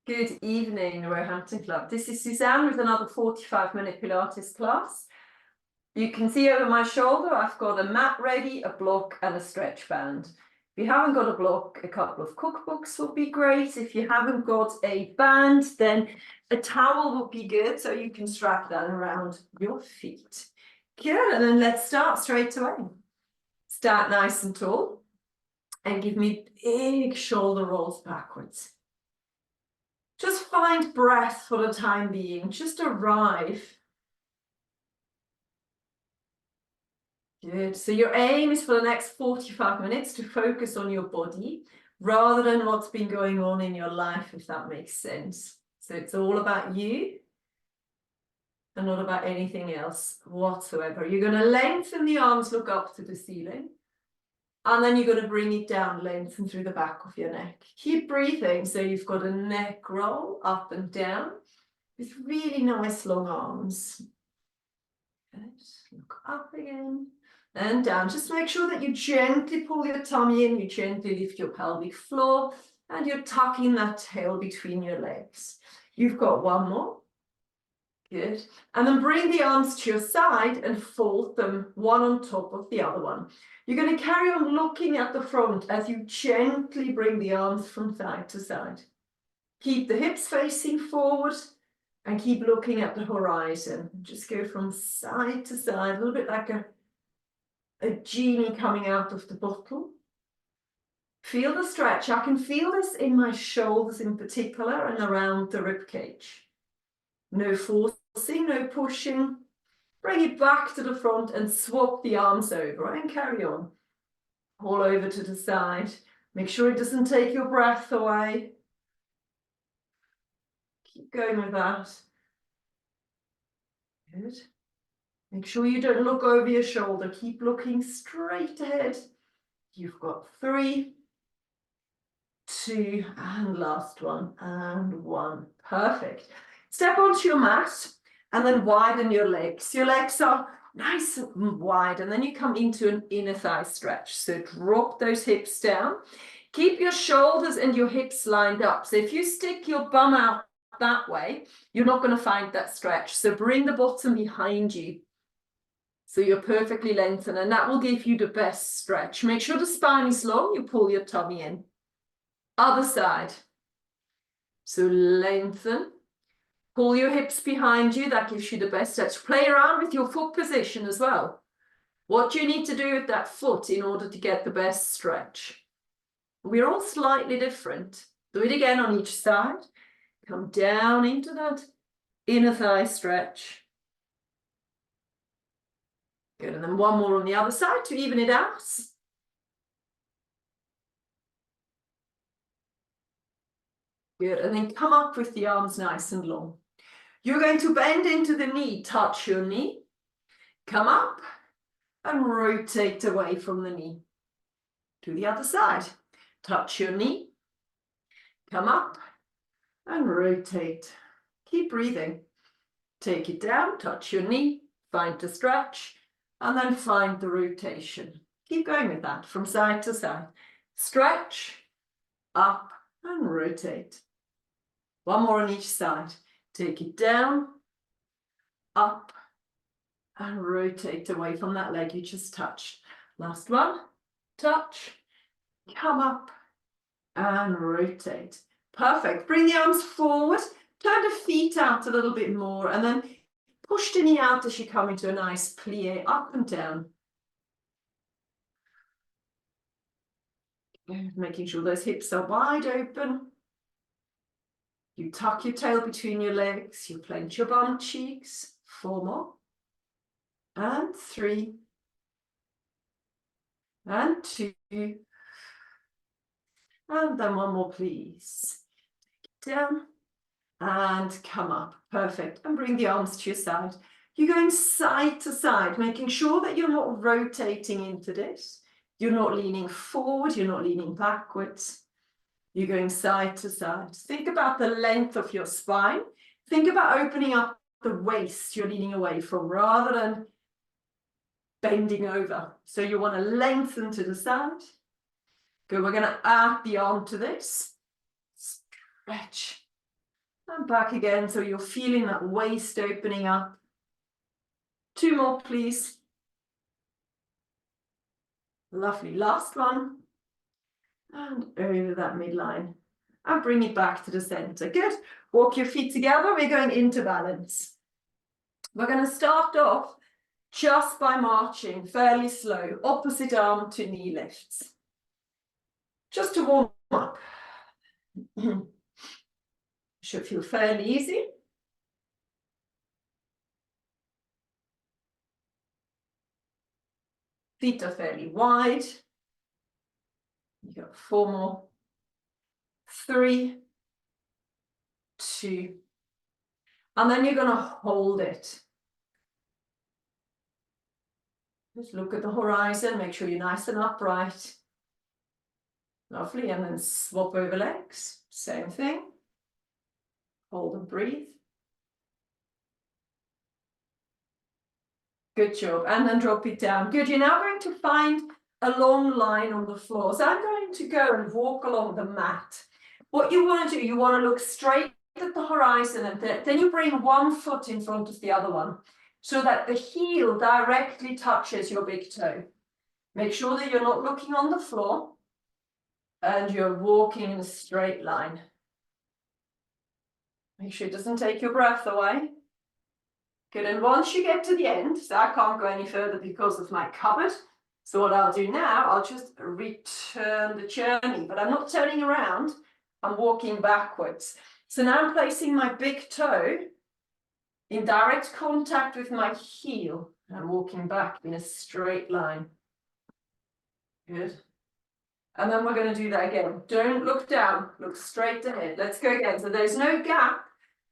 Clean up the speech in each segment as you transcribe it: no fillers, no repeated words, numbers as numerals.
Good evening, Roehampton Club. This is Susanne with another 45-minute Pilates class. You can see over my shoulder, I've got a mat ready, a block and a stretch band. If you haven't got a block, a couple of cookbooks would be great. If you haven't got a band, then a towel would be good, so you can strap that around your feet. Good, and then let's start straight away. Start nice and tall and give me big shoulder rolls backwards. Just find breath for the time being. Just arrive. Good. So your aim is for the next 45 minutes to focus on your body rather than what's been going on in your life, if that makes sense. So it's all about you and not about anything else whatsoever. You're going to lengthen the arms, look up to the ceiling. And then you're going to bring it down, lengthen through the back of your neck. Keep breathing. So you've got a neck roll up and down with really nice long arms. Good. Look up again and down. Just make sure that you gently pull your tummy in, you gently lift your pelvic floor, and you're tucking that tail between your legs. You've got one more. Good. And then bring the arms to your side and fold them one on top of the other one. You're going to carry on looking at the front as you gently bring the arms from side to side. Keep the hips facing forward and keep looking at the horizon. Just go from side to side, a little bit like a genie coming out of the bottle. Feel the stretch. I can feel this in my shoulders in particular and around the rib cage. No forcing, no pushing. Bring it back to the front and swap the arms over and carry on. All over to the side. Make sure it doesn't take your breath away. Keep going with that. Good. Make sure you don't look over your shoulder. Keep looking straight ahead. You've got 3, 2, and last one, and 1. Perfect. Step onto your mat and then widen your legs. Your legs are nice and wide, and then you come into an inner thigh stretch. So drop those hips down. Keep your shoulders and your hips lined up. So if you stick your bum out that way, you're not going to find that stretch. So bring the bottom behind you. So you're perfectly lengthened, and that will give you the best stretch. Make sure the spine is long. You pull your tummy in. Other side. So lengthen. Pull your hips behind you. That gives you the best stretch. Play around with your foot position as well. What do you need to do with that foot in order to get the best stretch? We're all slightly different. Do it again on each side. Come down into that inner thigh stretch. Good, and then one more on the other side to even it out. Good, and then come up with the arms nice and long. You're going to bend into the knee, touch your knee, come up and rotate away from the knee. To the other side, touch your knee, come up and rotate. Keep breathing. Take it down, touch your knee, find the stretch, and then find the rotation. Keep going with that from side to side. Stretch, up and rotate. One more on each side. Take it down, up, and rotate away from that leg you just touched. Last one, touch, come up, and rotate. Perfect. Bring the arms forward, turn the feet out a little bit more, and then push the knee out as you come into a nice plie, up and down. Making sure those hips are wide open. You tuck your tail between your legs, you clench your bum cheeks. 4 more. And 3. And 2. And then 1 more, please. Take it down and come up. Perfect. And bring the arms to your side. You're going side to side, making sure that you're not rotating into this. You're not leaning forward, you're not leaning backwards. You're going side to side. Think about the length of your spine. Think about opening up the waist you're leaning away from rather than bending over. So you want to lengthen to the side. Good, we're going to add the arm to this. Stretch And back again, so you're feeling that waist opening up. 2 more, please. Lovely, last one. And over that midline. And bring it back to the center. Good. Walk your feet together. We're going into balance. We're going to start off just by marching fairly slow, opposite arm to knee lifts. Just to warm up. Should feel fairly easy. Feet are fairly wide. You got 4 more. 3, 2. And then you're going to hold it. Just look at the horizon, make sure you're nice and upright. Lovely, and then swap over legs. Same thing. Hold and breathe. Good job, and then drop it down. Good, you're now going to find a long line on the floor. So I'm going to go and walk along the mat. What you want to do, you want to look straight at the horizon, and then you bring one foot in front of the other one so that the heel directly touches your big toe. Make sure that you're not looking on the floor and you're walking in a straight line. Make sure it doesn't take your breath away. Good, and once you get to the end, so I can't go any further because of my cupboard. So what I'll do now, I'll just return the journey, but I'm not turning around, I'm walking backwards. So now I'm placing my big toe in direct contact with my heel. I'm walking back in a straight line. Good. And then we're going to do that again. Don't look down, look straight ahead. Let's go again. So there's no gap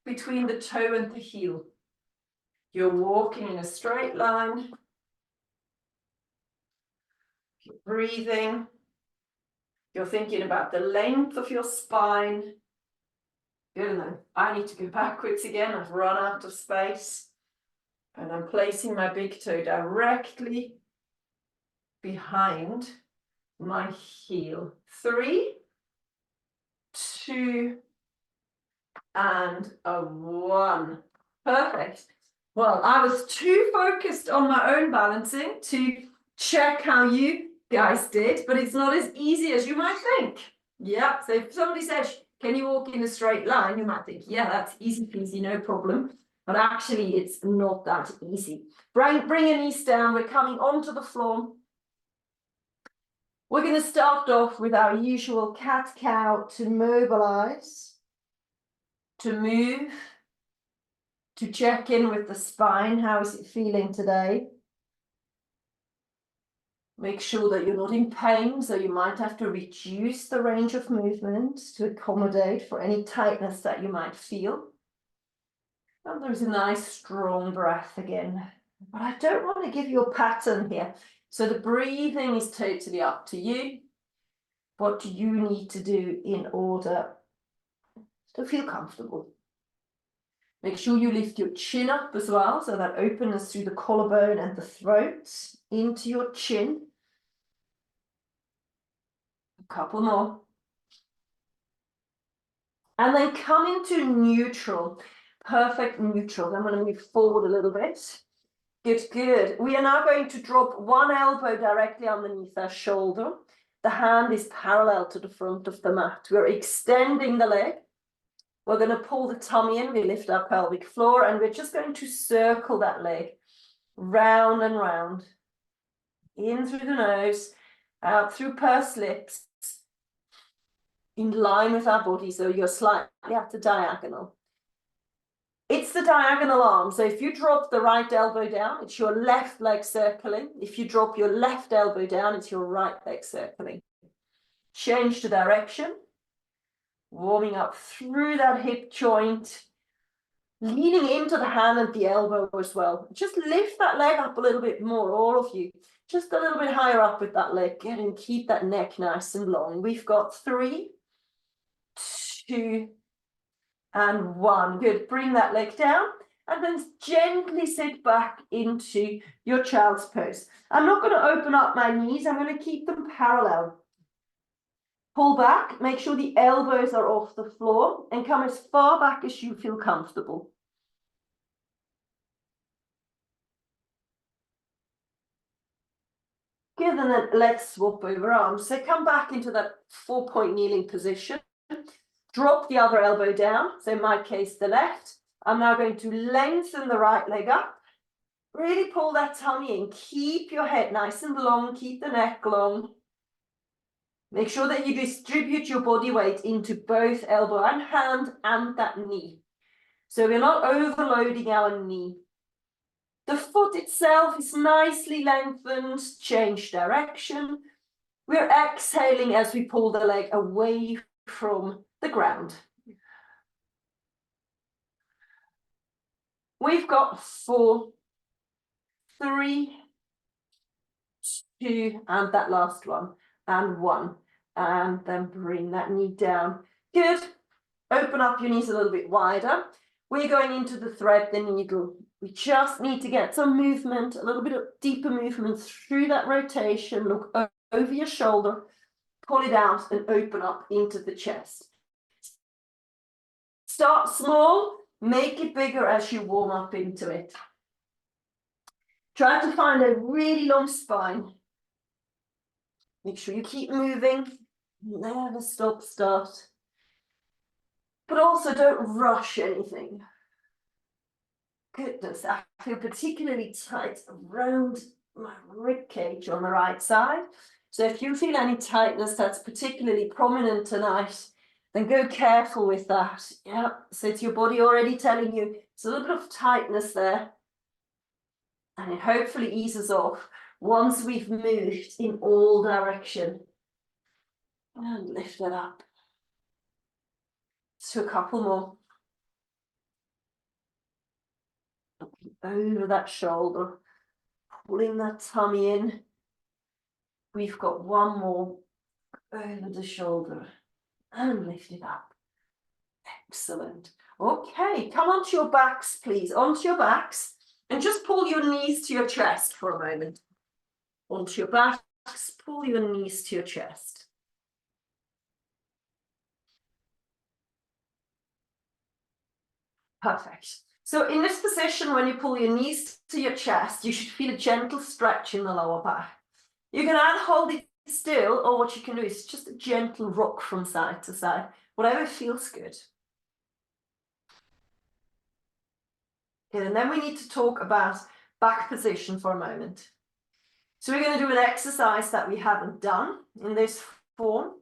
between the toe and the heel. You're walking in a straight line. You're breathing. You're thinking about the length of your spine. Good, and then I need to go backwards again. I've run out of space. And I'm placing my big toe directly behind my heel. 3, 2, and a 1. Perfect. Well, I was too focused on my own balancing to check how you guys did, but it's not as easy as you might think. Yeah, so if somebody says, can you walk in a straight line? You might think, yeah, that's easy peasy, no problem. But actually, it's not that easy. Bring your knees down. We're coming onto the floor. We're going to start off with our usual cat-cow to mobilize, to move, to check in with the spine. How is it feeling today? Make sure that you're not in pain, so you might have to reduce the range of movement to accommodate for any tightness that you might feel. And there's a nice strong breath again. But I don't want to give you a pattern here. So the breathing is totally up to you. What do you need to do in order to feel comfortable? Make sure you lift your chin up as well, so that openness through the collarbone and the throat into your chin. A couple more. And then come into neutral, perfect neutral. I'm going to move forward a little bit. Good, good. We are now going to drop one elbow directly underneath our shoulder. The hand is parallel to the front of the mat. We're extending the leg. We're going to pull the tummy in. We lift our pelvic floor, and we're just going to circle that leg round and round. In through the nose, out through pursed lips, in line with our body, so you're slightly at the diagonal. It's the diagonal arm, so if you drop the right elbow down, it's your left leg circling. If you drop your left elbow down, it's your right leg circling. Change the direction, warming up through that hip joint, leaning into the hand and the elbow as well. Just lift that leg up a little bit more, all of you. Just a little bit higher up with that leg. Get and keep that neck nice and long. We've got 3, 2, and 1. Good. Bring that leg down and then gently sit back into your child's pose. I'm not going to open up my knees. I'm going to keep them parallel. Pull back, make sure the elbows are off the floor and come as far back as you feel comfortable. Good, and then let's swap over arms. So come back into that 4-point kneeling position. Drop the other elbow down. So in my case, the left. I'm now going to lengthen the right leg up. Really pull that tummy in. Keep your head nice and long. Keep the neck long. Make sure that you distribute your body weight into both elbow and hand and that knee. So we're not overloading our knee. The foot itself is nicely lengthened. Change direction. We're exhaling as we pull the leg away from the ground. We've got 4, 3, 2, and that last one, and 1. And then bring that knee down. Good. Open up your knees a little bit wider. We're going into the thread the needle. We just need to get some movement, a little bit of deeper movement through that rotation. Look over your shoulder, pull it out and open up into the chest. Start small, make it bigger as you warm up into it. Try to find a really long spine. Make sure you keep moving, never start. But also don't rush anything. Goodness, I feel particularly tight around my rib cage on the right side. So if you feel any tightness that's particularly prominent tonight, then go careful with that. Yeah, so it's your body already telling you it's a little bit of tightness there. And it hopefully eases off once we've moved in all direction. And lift it up. So a couple more. Over that shoulder, pulling that tummy in. We've got one more over the shoulder and lift it up. Excellent. Okay, come onto your backs, please. Onto your backs and just pull your knees to your chest for a moment. Onto your backs, pull your knees to your chest. Perfect. So in this position, when you pull your knees to your chest, you should feel a gentle stretch in the lower back. You can either hold it still, or what you can do is just a gentle rock from side to side, whatever feels good. Okay, and then we need to talk about back position for a moment. So we're going to do an exercise that we haven't done in this form.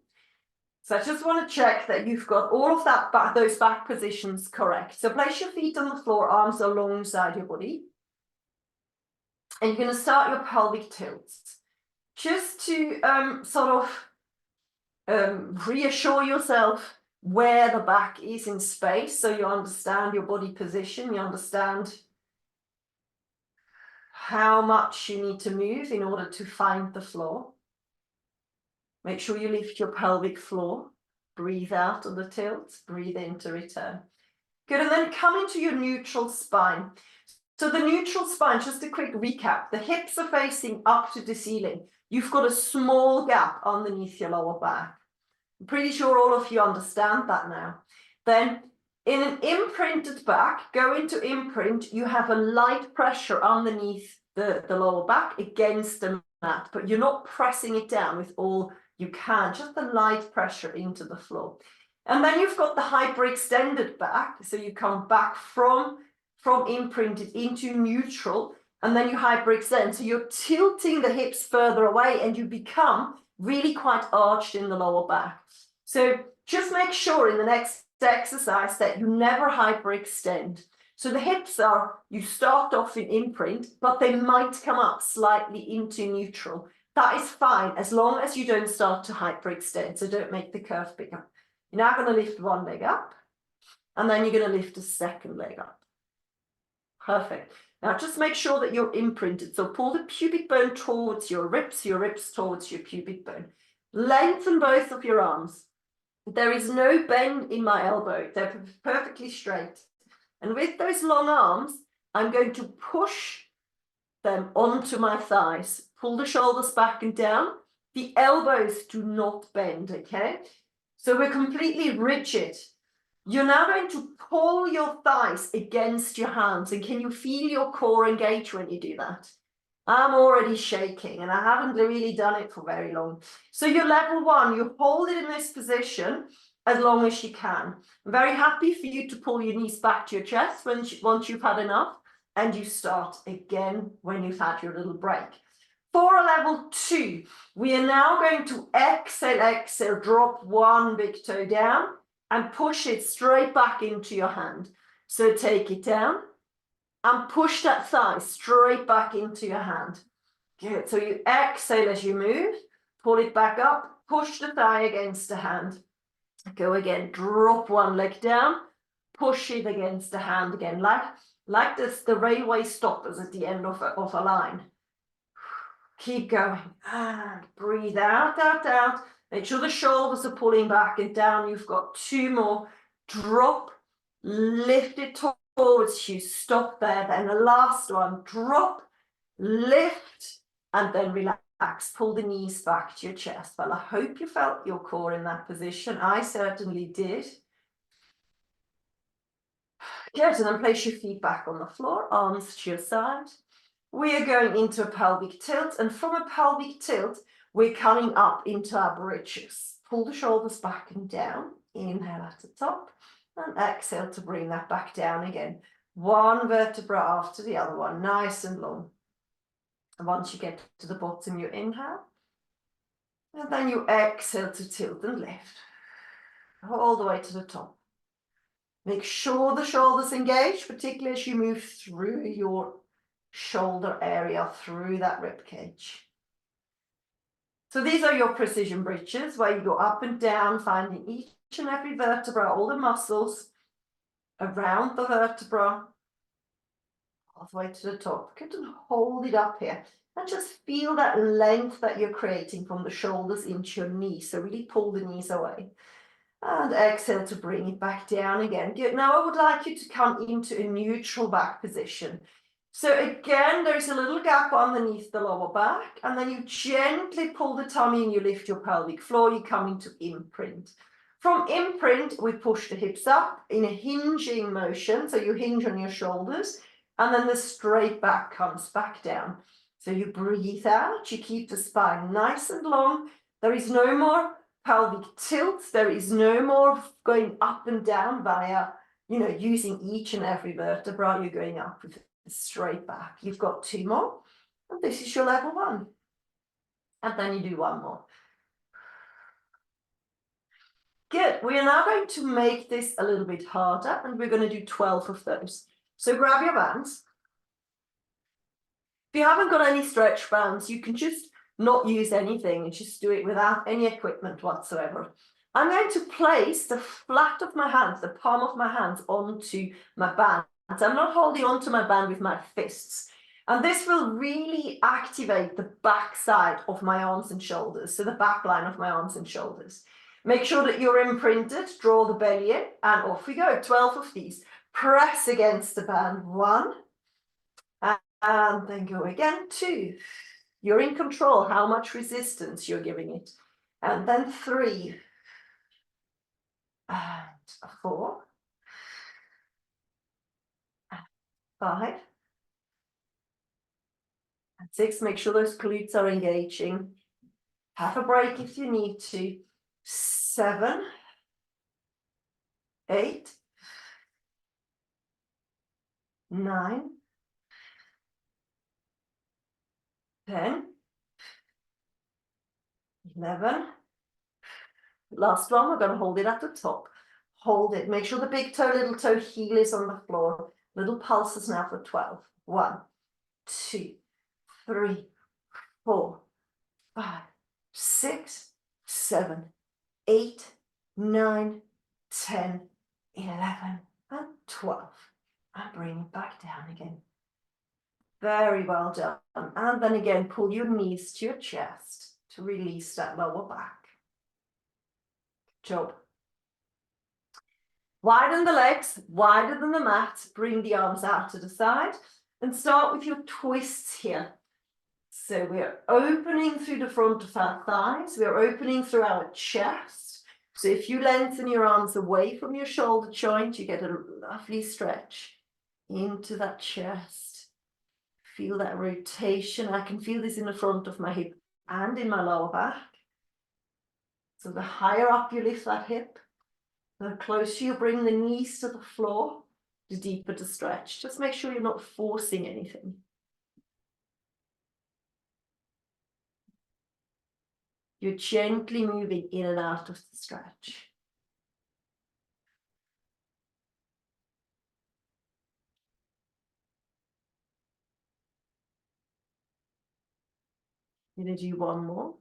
So I just want to check that you've got all of those back positions correct. So place your feet on the floor, arms alongside your body. And you're going to start your pelvic tilts. Just to sort of reassure yourself where the back is in space, so you understand your body position, you understand how much you need to move in order to find the floor. Make sure you lift your pelvic floor. Breathe out on the tilts, breathe in to return. Good, and then come into your neutral spine. So the neutral spine, just a quick recap, the hips are facing up to the ceiling. You've got a small gap underneath your lower back. I'm pretty sure all of you understand that now. Then in an imprinted back, go into imprint, you have a light pressure underneath the lower back against the mat, but you're not pressing it down with all you can, just the light pressure into the floor. And then you've got the hyperextended back, so you come back from imprinted into neutral, and then you hyperextend. So you're tilting the hips further away and you become really quite arched in the lower back. So just make sure in the next exercise that you never hyperextend. So the hips you start off in imprint, but they might come up slightly into neutral. That is fine as long as you don't start to hyperextend. So don't make the curve bigger. You're now going to lift one leg up, and then you're going to lift a second leg up. Perfect. Now just make sure that you're imprinted. So pull the pubic bone towards your ribs towards your pubic bone. Lengthen both of your arms. There is no bend in my elbow. They're perfectly straight. And with those long arms, I'm going to push them onto my thighs. Pull the shoulders back and down The elbows do not bend, okay? So we're completely rigid. You're now going to pull your thighs against your hands. And can you feel your core engage when you do that? I'm already shaking and I haven't really done it for very long. So you're level one, you hold it in this position as long as you can. I'm very happy for you to pull your knees back to your chest once you've had enough, and you start again when you've had your little break. For a level two, we are now going to exhale, drop one big toe down and push it straight back into your hand. So take it down and push that thigh straight back into your hand. Good. So you exhale as you move, pull it back up, push the thigh against the hand. Go again, drop one leg down, push it against the hand again, like this, the railway stoppers at the end of a line. Keep going and breathe out, out, out. Make sure the shoulders are pulling back and down. You've got two more. Drop, lift it towards you. Stop there. Then the last one. Drop, lift, and then relax. Pull the knees back to your chest. Well, I hope you felt your core in that position. I certainly did. Good, and then place your feet back on the floor, arms to your side. We are going into a pelvic tilt, and from a pelvic tilt, we're coming up into our bridges. Pull the shoulders back and down. Inhale at the top, and exhale to bring that back down again. One vertebra after the other one, nice and long. And once you get to the bottom, you inhale, and then you exhale to tilt and lift, all the way to the top. Make sure the shoulders engage, particularly as you move through your shoulder area, through that rib cage. So these are your precision bridges, where you go up and down, finding each and every vertebra, all the muscles around the vertebra, all the way to the top. Good, and hold it up here. And just feel that length that you're creating from the shoulders into your knees. So really pull the knees away. And exhale to bring it back down again. Good. Now I would like you to come into a neutral back position. So again, there's a little gap underneath the lower back, and then you gently pull the tummy and you lift your pelvic floor. You come into imprint. From imprint, we push the hips up in a hinging motion. So you hinge on your shoulders, and then the straight back comes back down. So you breathe out, you keep the spine nice and long. There is no more pelvic tilts. There is no more going up and down via, using each and every vertebra. You're going up with straight back. You've got two more, and this is your level one. And then you do one more. Good. We are now going to make this a little bit harder, and we're going to do 12 of those. So grab your bands. If you haven't got any stretch bands, you can just not use anything and just do it without any equipment whatsoever. I'm going to place the flat of my hands, the palm of my hands, onto my bands. I'm not holding onto my band with my fists. And this will really activate the back side of my arms and shoulders, so the back line of my arms and shoulders. Make sure that you're imprinted, draw the belly in, and off we go. 12 of these. Press against the band. 1. And then go again. 2. You're in control how much resistance you're giving it. And then 3. And 4. And 5. And 6. Make sure those glutes are engaging. Have a break if you need to. 7. 8. 9. 10. 11. Last one, we're going to hold it at the top. Hold it. Make sure the big toe, little toe heel is on the floor. Little pulses now for 12. 1, 2, 3, 4, 5, 6, 7, 8, 9, 10, 11, and 12. And bring it back down again. Very well done. And then again, pull your knees to your chest to release that lower back. Good job. Widen the legs, wider than the mat. Bring the arms out to the side and start with your twists here. So we're opening through the front of our thighs, we're opening through our chest. So if you lengthen your arms away from your shoulder joint, you get a lovely stretch into that chest. Feel that rotation. I can feel this in the front of my hip and in my lower back. So the higher up you lift that hip, the closer you bring the knees to the floor, the deeper the stretch. Just make sure you're not forcing anything. You're gently moving in and out of the stretch. I'm going to do one more.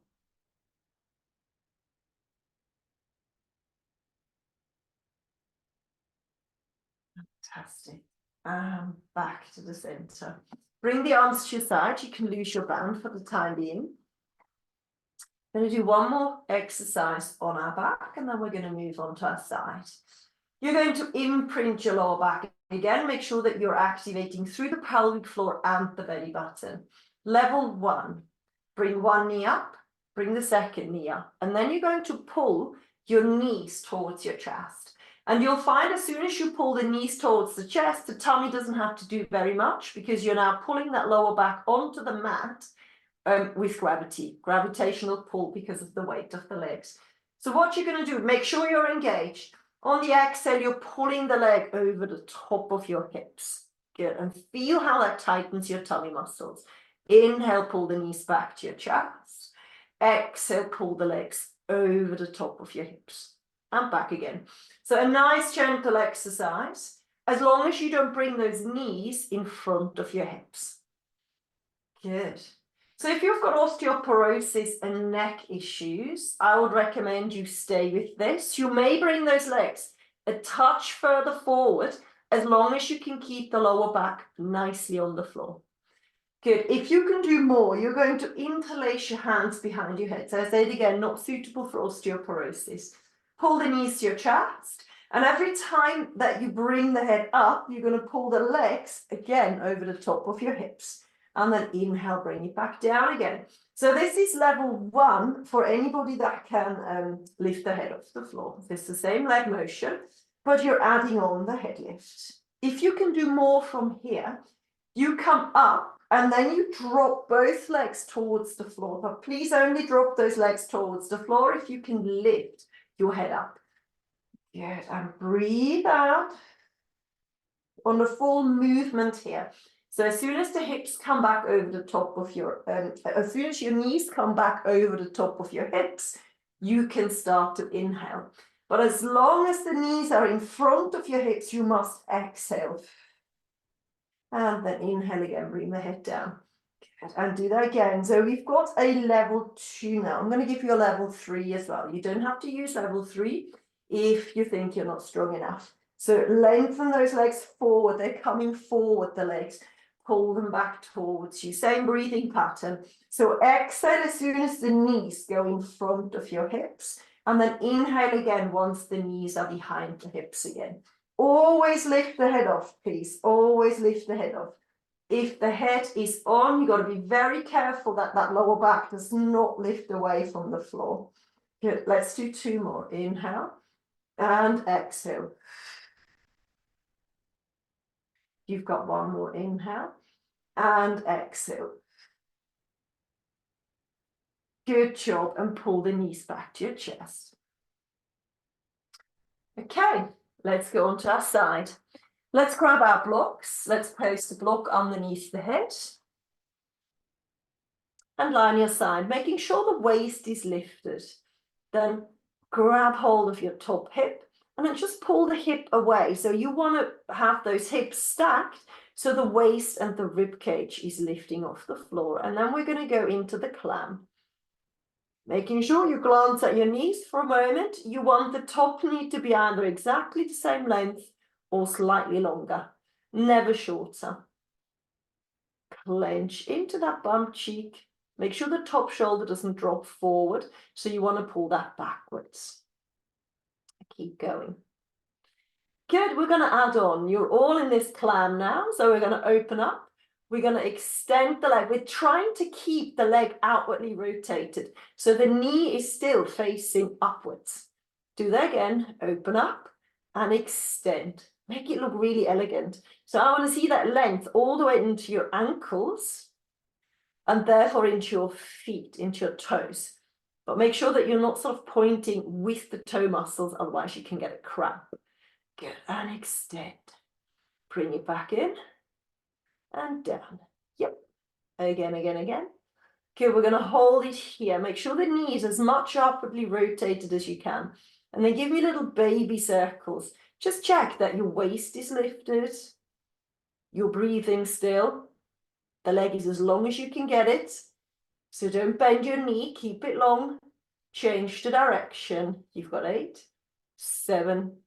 Fantastic. Back to the center. Bring the arms to your side. You can lose your band for the time being. Going to do one more exercise on our back, and then we're going to move on to our side. You're going to imprint your lower back. Again, make sure that you're activating through the pelvic floor and the belly button. Level 1, bring one knee up, bring the second knee up, and then you're going to pull your knees towards your chest. And you'll find as soon as you pull the knees towards the chest, the tummy doesn't have to do very much because you're now pulling that lower back onto the mat with gravitational pull because of the weight of the legs. So what you're going to do, make sure you're engaged. On the exhale, you're pulling the leg over the top of your hips. Good. And feel how that tightens your tummy muscles. Inhale, pull the knees back to your chest. Exhale, pull the legs over the top of your hips. And back again. So a nice gentle exercise, as long as you don't bring those knees in front of your hips. Good. So if you've got osteoporosis and neck issues, I would recommend you stay with this. You may bring those legs a touch further forward, as long as you can keep the lower back nicely on the floor. Good. If you can do more, you're going to interlace your hands behind your head. So I say it again, not suitable for osteoporosis. Pull the knees to your chest. And every time that you bring the head up, you're going to pull the legs again over the top of your hips. And then inhale, bring it back down again. So this is level 1 for anybody that can lift the head off the floor. It's the same leg motion, but you're adding on the head lift. If you can do more from here, you come up and then you drop both legs towards the floor. But please only drop those legs towards the floor if you can lift your head up. Good, and breathe out on the full movement here. So as soon as the hips come back over the top of your, as soon as your knees come back over the top of your hips, you can start to inhale. But as long as the knees are in front of your hips, you must exhale. And then inhale again, bring the head down. And do that again. So we've got a level 2 now. I'm going to give you a level 3 as well. You don't have to use level 3 if you think you're not strong enough. So lengthen those legs forward. They're coming forward, the legs. Pull them back towards you. Same breathing pattern. So exhale as soon as the knees go in front of your hips. And then inhale again once the knees are behind the hips again. Always lift the head off, please. Always lift the head off. If the head is on, you've got to be very careful that that lower back does not lift away from the floor. Good. Let's do 2 more. Inhale and exhale. You've got 1 more. Inhale and exhale. Good job. And pull the knees back to your chest. Okay, let's go on to our side. Let's grab our blocks. Let's place the block underneath the head. And lie on your side, making sure the waist is lifted. Then grab hold of your top hip and then just pull the hip away. So you want to have those hips stacked so the waist and the rib cage is lifting off the floor. And then we're going to go into the clam. Making sure you glance at your knees for a moment. You want the top knee to be either exactly the same length or slightly longer, never shorter. Clench into that bum cheek. Make sure the top shoulder doesn't drop forward. So you want to pull that backwards. Keep going. Good, we're going to add on. You're all in this clam now. So we're going to open up. We're going to extend the leg. We're trying to keep the leg outwardly rotated. So the knee is still facing upwards. Do that again. Open up and extend. Make it look really elegant. So I want to see that length all the way into your ankles and therefore into your feet, into your toes. But make sure that you're not sort of pointing with the toe muscles, otherwise you can get a cramp. Good, and extend. Bring it back in and down. Yep, again, again, again. Good, we're gonna hold it here. Make sure the knee is as much upwardly rotated as you can. And then give me little baby circles. Just check that your waist is lifted. You're breathing still. The leg is as long as you can get it. So don't bend your knee, keep it long. Change the direction. You've got 8, 7,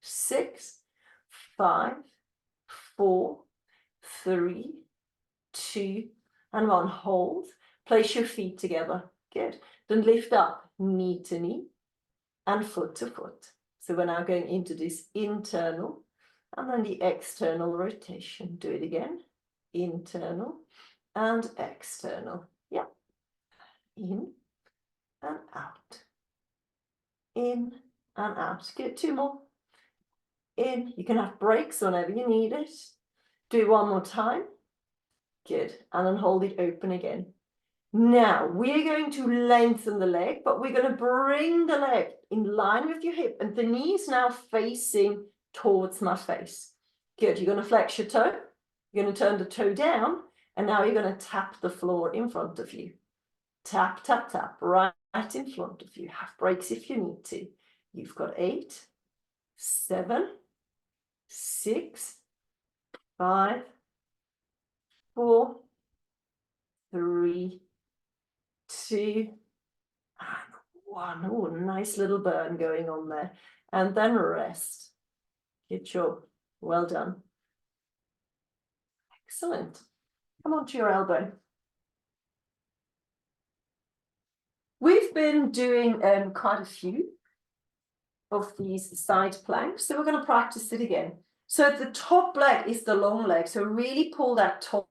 6, 5, 4, 3, 2, and 1. Hold. Place your feet together. Good. Then lift up, knee to knee and foot to foot. So we're now going into this internal and then the external rotation. Do it again. Internal and external. Yeah. In and out. In and out. Good. 2 more. In. You can have breaks whenever you need it. Do it 1 more time. Good. And then hold it open again. Now we're going to lengthen the leg, but we're going to bring the leg in line with your hip, and the knee is now facing towards my face. Good. You're going to flex your toe. You're going to turn the toe down, and now you're going to tap the floor in front of you. Tap, tap, tap, right in front of you. Have breaks if you need to. You've got 8, 7, 6, 5, 4, 3, 2, and 1. Oh, nice little burn going on there. And then rest. Good job. Well done. Excellent. Come on to your elbow. We've been doing quite a few of these side planks, so we're going to practice it again. So the top leg is the long leg, so really pull that top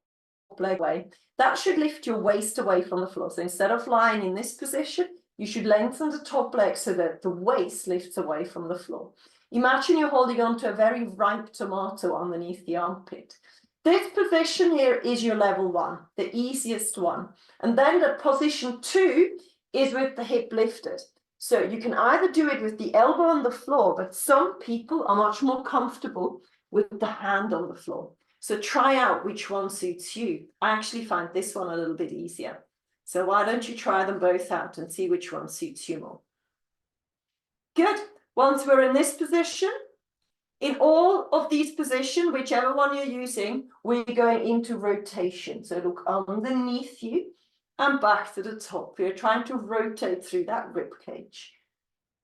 leg away. That should lift your waist away from the floor. So instead of lying in this position, you should lengthen the top leg so that the waist lifts away from the floor. Imagine you're holding on to a very ripe tomato underneath the armpit. This position here is your level 1, the easiest one. And then the position 2 is with the hip lifted. So you can either do it with the elbow on the floor, but some people are much more comfortable with the hand on the floor. So try out which one suits you. I actually find this one a little bit easier. So why don't you try them both out and see which one suits you more. Good. Once we're in this position, in all of these positions, whichever one you're using, we're going into rotation. So look underneath you and back to the top. We're trying to rotate through that rib cage.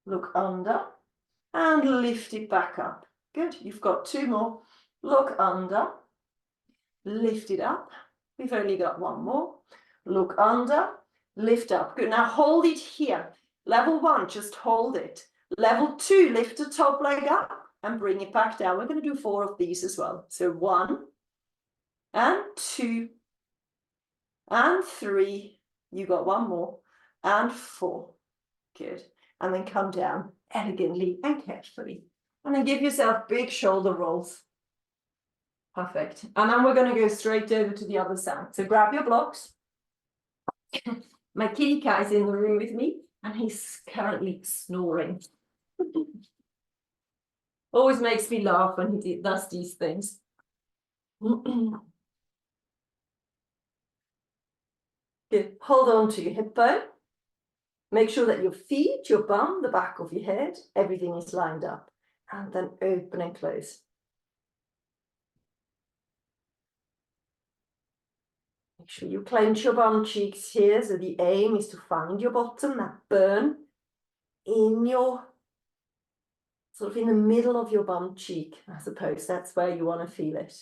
Look under and lift it back up. Good. You've got 2 more. Look under, lift it up. We've only got 1 more. Look under, lift up. Good. Now hold it here. Level 1, just hold it. Level 2, lift the top leg up and bring it back down. We're going to do 4 of these as well. So 1 and 2 and 3. You got 1 more and 4. Good. And then come down elegantly and carefully. And then give yourself big shoulder rolls. Perfect. And then we're going to go straight over to the other side. So grab your blocks. My kitty cat is in the room with me and he's currently snoring. Always makes me laugh when he does these things. Good. Hold on to your hip bone. Make sure that your feet, your bum, the back of your head, everything is lined up. And then open and close. Make sure you clench your bum cheeks here. So the aim is to find your bottom, that burn in your, sort of in the middle of your bum cheek, I suppose. That's where you want to feel it.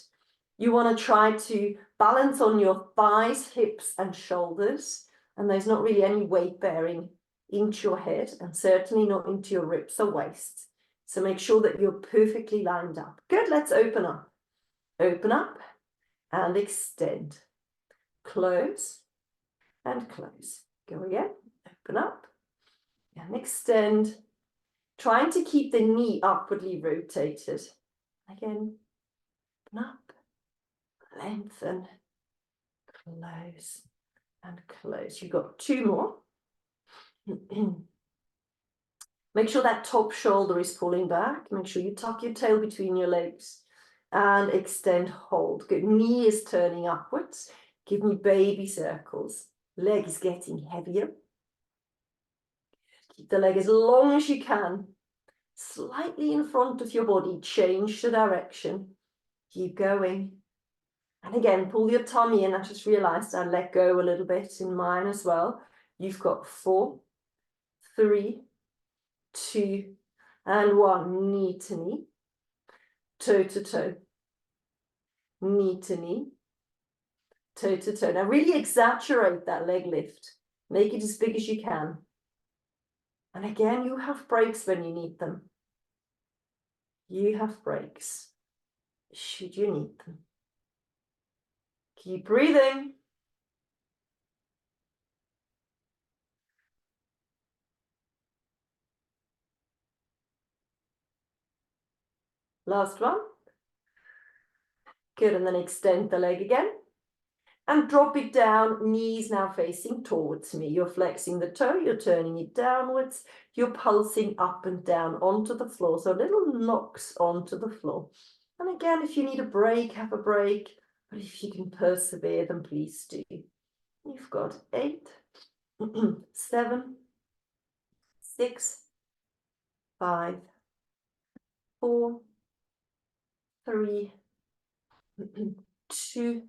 You want to try to balance on your thighs, hips, and shoulders. And there's not really any weight bearing into your head, and certainly not into your ribs or waist. So make sure that you're perfectly lined up. Good, let's open up. Open up and extend. Close and close. Go again, open up and extend. Trying to keep the knee upwardly rotated. Again, open up, lengthen, close and close. You've got 2 more. Make sure that top shoulder is pulling back. Make sure you tuck your tail between your legs and extend, hold. Good. Knee is turning upwards. Give me baby circles. Leg is getting heavier. Keep the leg as long as you can. Slightly in front of your body. Change the direction. Keep going. And again, pull your tummy in. I just realized I let go a little bit in mine as well. You've got 4, 3, 2, and 1. Knee to knee. Toe to toe. Knee to knee. Toe to toe. Now really exaggerate that leg lift. Make it as big as you can. And again, you have breaks when you need them. You have breaks should you need them. Keep breathing. Last one. Good, and then extend the leg again. And drop it down, knees now facing towards me. You're flexing the toe, you're turning it downwards, you're pulsing up and down onto the floor. So little knocks onto the floor. And again, if you need a break, have a break. But if you can persevere, then please do. You've got 8, 7, 6, 5, 4, 3, 2,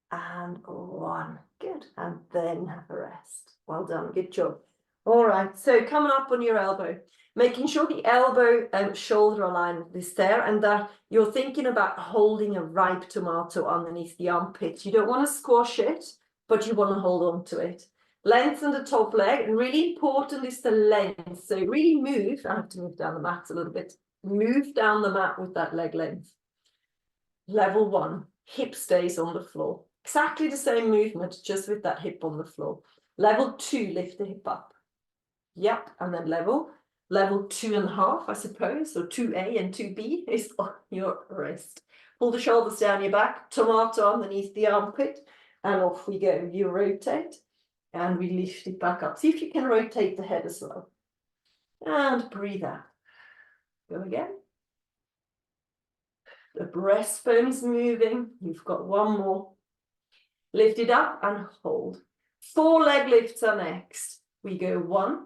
and 1. Good. And then have a rest. Well done. Good job. All right. So coming up on your elbow, making sure the elbow and shoulder alignment is there and that you're thinking about holding a ripe tomato underneath the armpit. You don't want to squash it, but you want to hold on to it. Lengthen the top leg. And really important is the length. So really move. I have to move down the mat a little bit. Move down the mat with that leg length. Level 1. Hip stays on the floor. Exactly the same movement, just with that hip on the floor. Level 2, lift the hip up. Yep, and then level 2.5, I suppose, or 2A and 2B is on your wrist. Pull the shoulders down your back, tomato underneath the armpit, and off we go. You rotate, and we lift it back up. See if you can rotate the head as well. And breathe out. Go again. The breastbone is moving. You've got 1 more. Lift it up and hold. 4 leg lifts are next. We go 1,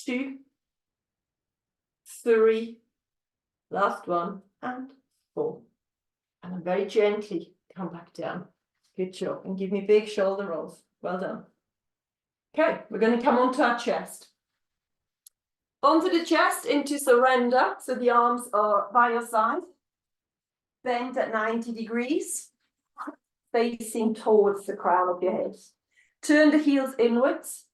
2, 3, last one, and 4. And then very gently come back down. Good job. And give me big shoulder rolls. Well done. Okay, we're going to come onto our chest. Onto the chest, into surrender. So the arms are by your side. Bend at 90 degrees. Facing towards the crown of your head. Turn the heels inwards.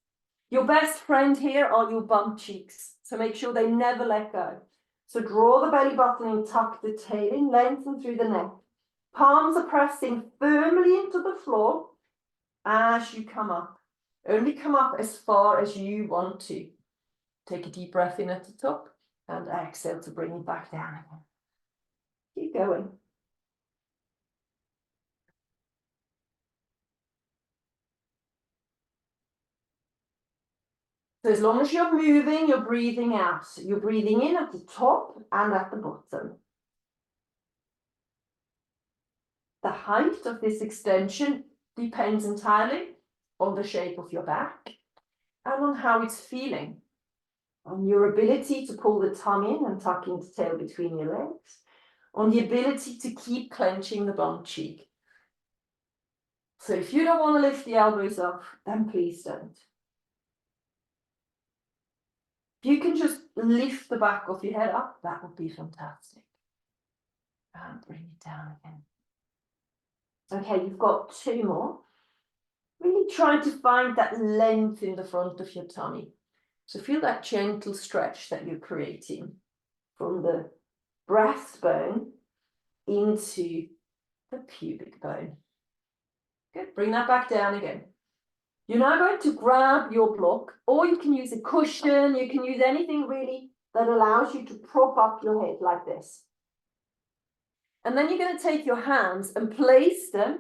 Your best friend here are your bum cheeks. So make sure they never let go. So draw the belly button in, tuck the tail in, lengthen through the neck. Palms are pressing firmly into the floor as you come up. Only come up as far as you want to. Take a deep breath in at the top and exhale to bring it back down again. Keep going. So as long as you're moving, you're breathing out. You're breathing in at the top and at the bottom. The height of this extension depends entirely on the shape of your back and on how it's feeling. On your ability to pull the tongue in and tucking the tail between your legs. On the ability to keep clenching the bum cheek. So if you don't want to lift the elbows up, then please don't. If you can just lift the back of your head up, that would be fantastic. And bring it down again. Okay, you've got 2 more. Really trying to find that length in the front of your tummy. So feel that gentle stretch that you're creating from the breastbone into the pubic bone. Good, bring that back down again. You're now going to grab your block, or you can use a cushion, you can use anything really that allows you to prop up your head like this. And then you're going to take your hands and place them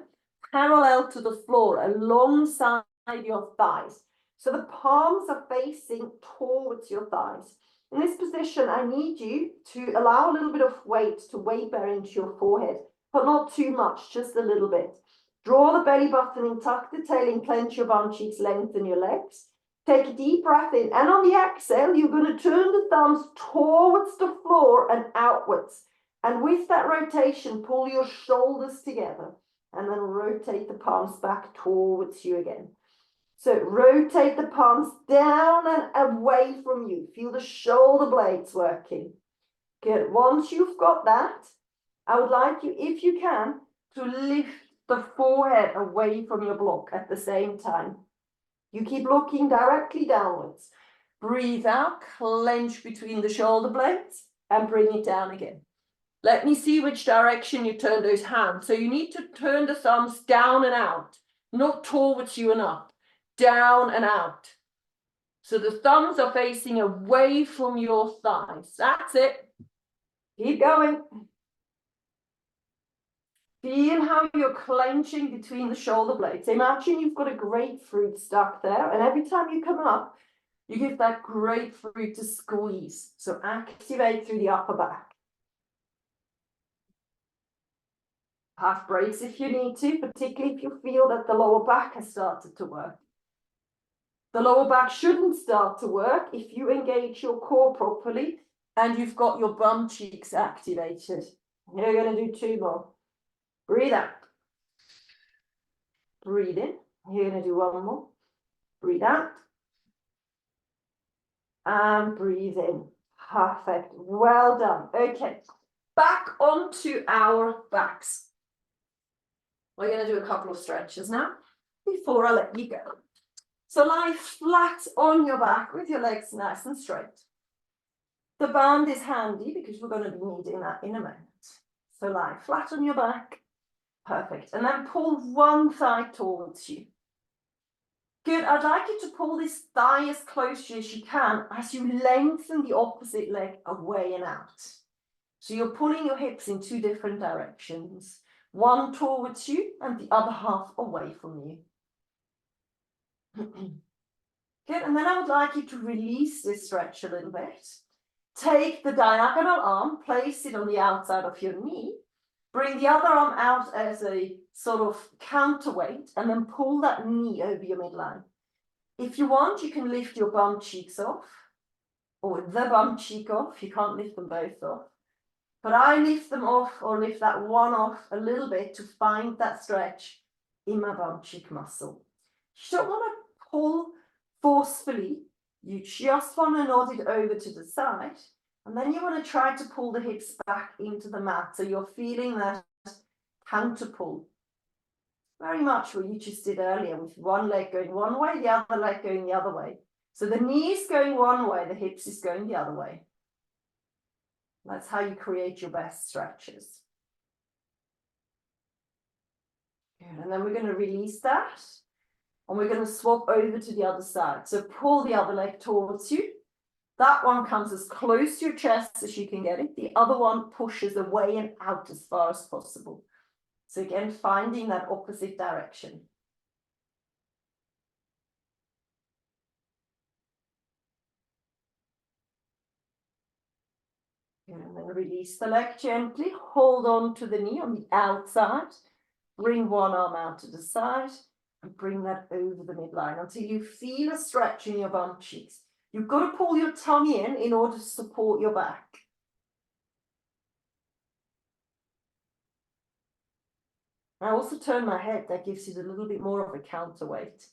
parallel to the floor alongside your thighs. So the palms are facing towards your thighs. In this position, I need you to allow a little bit of weight to weight bear into your forehead, but not too much, just a little bit. Draw the belly button in, tuck the tail in, clench your bum cheeks, lengthen your legs. Take a deep breath in, and on the exhale, you're going to turn the thumbs towards the floor and outwards. And with that rotation, pull your shoulders together, and then rotate the palms back towards you again. So rotate the palms down and away from you. Feel the shoulder blades working. Good. Once you've got that, I would like you, if you can, to lift the forehead away from your block at the same time. You keep looking directly downwards. Breathe out, clench between the shoulder blades, and bring it down again. Let me see which direction you turn those hands. So you need to turn the thumbs down and out, not towards you and up, down and out. So the thumbs are facing away from your thighs. That's it. Keep going. Feel how you're clenching between the shoulder blades. Imagine you've got a grapefruit stuck there, and every time you come up, you give that grapefruit a squeeze. So activate through the upper back. Half breaks if you need to, particularly if you feel that the lower back has started to work. The lower back shouldn't start to work if you engage your core properly and you've got your bum cheeks activated. You're going to do 2 more. Breathe out. Breathe in. You're going to do 1 more. Breathe out. And breathe in. Perfect. Well done. Okay. Back onto our backs. We're going to do a couple of stretches now before I let you go. So lie flat on your back with your legs nice and straight. The band is handy because we're going to be needing that in a moment. So lie flat on your back. Perfect. And then pull one thigh towards you. Good. I'd like you to pull this thigh as close as you can as you lengthen the opposite leg away and out. So you're pulling your hips in 2 different directions. One towards you and the other half away from you. Good. And then I would like you to release this stretch a little bit. Take the diagonal arm, place it on the outside of your knee. Bring the other arm out as a sort of counterweight and then pull that knee over your midline. If you want, you can lift your bum cheeks off or the bum cheek off. You can't lift them both off. But I lift them off or lift that one off a little bit to find that stretch in my bum cheek muscle. You don't want to pull forcefully. You just want to nod it over to the side. And then you want to try to pull the hips back into the mat. So you're feeling that counter pull. Very much what you just did earlier with one leg going one way, the other leg going the other way. So the knee is going one way, the hips is going the other way. That's how you create your best stretches. Good. And then we're going to release that. And we're going to swap over to the other side. So pull the other leg towards you. That one comes as close to your chest as you can get it. The other one pushes away and out as far as possible. So again, finding that opposite direction. And then release the leg gently. Hold on to the knee on the outside. Bring one arm out to the side and bring that over the midline until you feel a stretch in your bum cheeks. You've got to pull your tummy in order to support your back. I also turn my head. That gives you a little bit more of a counterweight.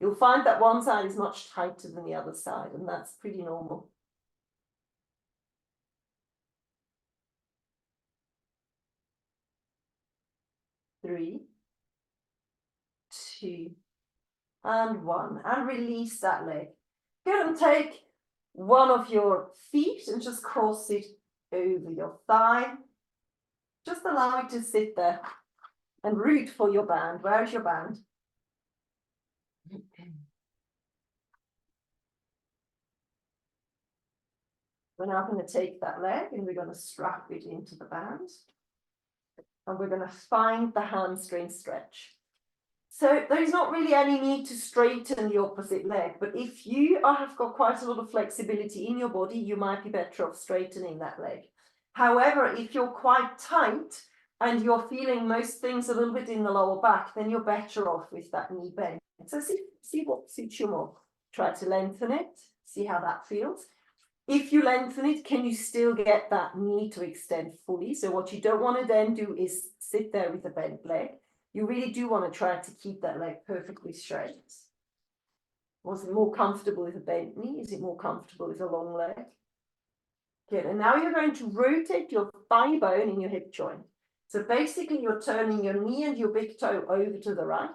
You'll find that one side is much tighter than the other side, and that's pretty normal. Three, 2, and 1. And release that leg. Good, and take one of your feet and just cross it over your thigh. Just allow it to sit there and root for your band. Where's your band? We're now going to take that leg and we're going to strap it into the band. And we're going to find the hamstring stretch. So there's not really any need to straighten the opposite leg, but if you have got quite a lot of flexibility in your body, you might be better off straightening that leg. However, if you're quite tight and you're feeling most things a little bit in the lower back, then you're better off with that knee bend. So see what suits you more. Try to lengthen it, see how that feels. If you lengthen it, can you still get that knee to extend fully? So what you don't want to then do is sit there with a bent leg. You really do want to try to keep that leg perfectly straight. Was it more comfortable with a bent knee? Is it more comfortable with a long leg? Good. And now you're going to rotate your thigh bone in your hip joint. So basically you're turning your knee and your big toe over to the right.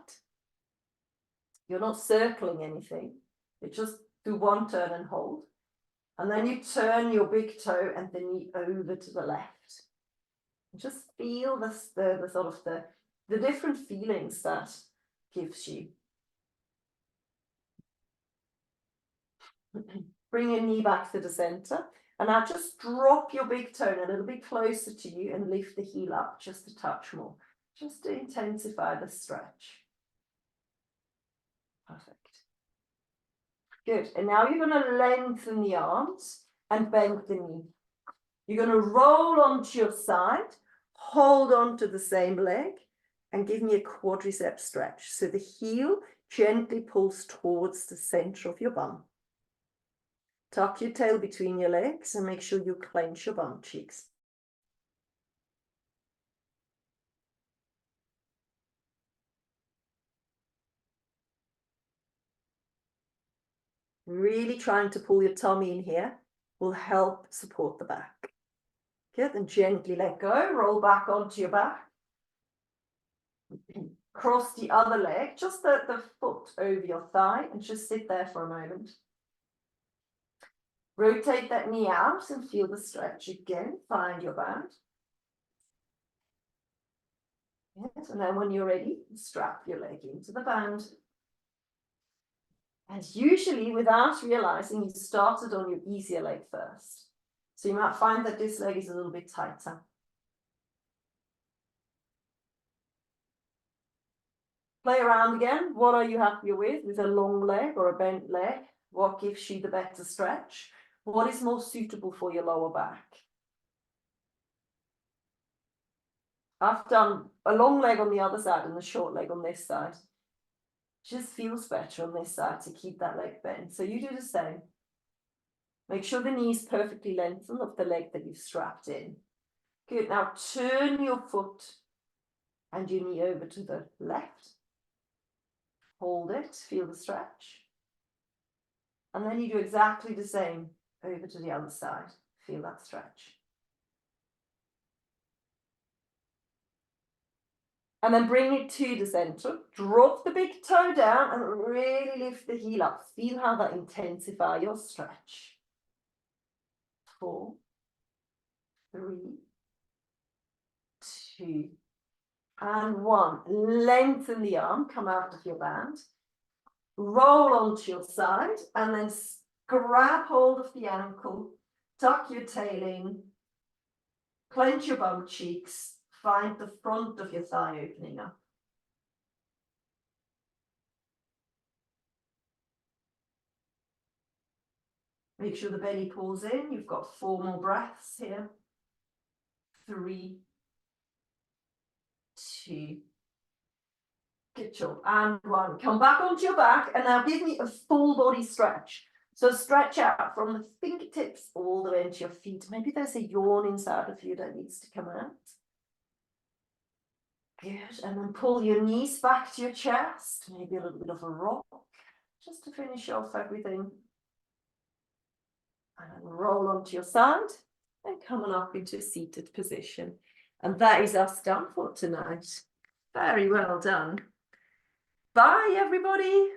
You're not circling anything. You just do one turn and hold. And then you turn your big toe and the knee over to the left. Just feel the sort of the different feelings that gives you. Bring your knee back to the center. And now just drop your big toe a little bit closer to you and lift the heel up just a touch more. Just to intensify the stretch. Perfect. Good. And now you're going to lengthen the arms and bend the knee. You're going to roll onto your side, hold on to the same leg, and give me a quadricep stretch. So the heel gently pulls towards the center of your bum. Tuck your tail between your legs and make sure you clench your bum cheeks. Really trying to pull your tummy in here will help support the back. Good, and gently let go, roll back onto your back. Cross the other leg, just the foot over your thigh, and just sit there for a moment. Rotate that knee out and feel the stretch again. Find your band. Yes, and then when you're ready, strap your leg into the band. And usually, without realizing, you started on your easier leg first. So you might find that this leg is a little bit tighter. Play around again. What are you happier with a long leg or a bent leg? What gives you the better stretch? What is more suitable for your lower back? I've done a long leg on the other side and a short leg on this side. Just feels better on this side to keep that leg bent. So you do the same. Make sure the knee is perfectly lengthened of the leg that you've strapped in. Good. Now turn your foot and your knee over to the left. Hold it. Feel the stretch. And then you do exactly the same over to the other side. Feel that stretch. And then bring it to the center. Drop the big toe down and really lift the heel up. Feel how that intensifies your stretch. 4, 3, 2, and 1. Lengthen the arm, come out of your band. Roll onto your side and then grab hold of the ankle. Tuck your tail in. Clench your bum cheeks. Find the front of your thigh opening up. Make sure the belly pulls in. You've got 4 more breaths here. 3, 2. Good job. And 1. Come back onto your back and now give me a full body stretch. So stretch out from the fingertips all the way into your feet. Maybe there's a yawn inside of you that needs to come out. Good. And then pull your knees back to your chest. Maybe a little bit of a rock. Just to finish off everything. And then roll onto your side and come on up into a seated position. And that is us done for tonight. Very well done. Bye, everybody.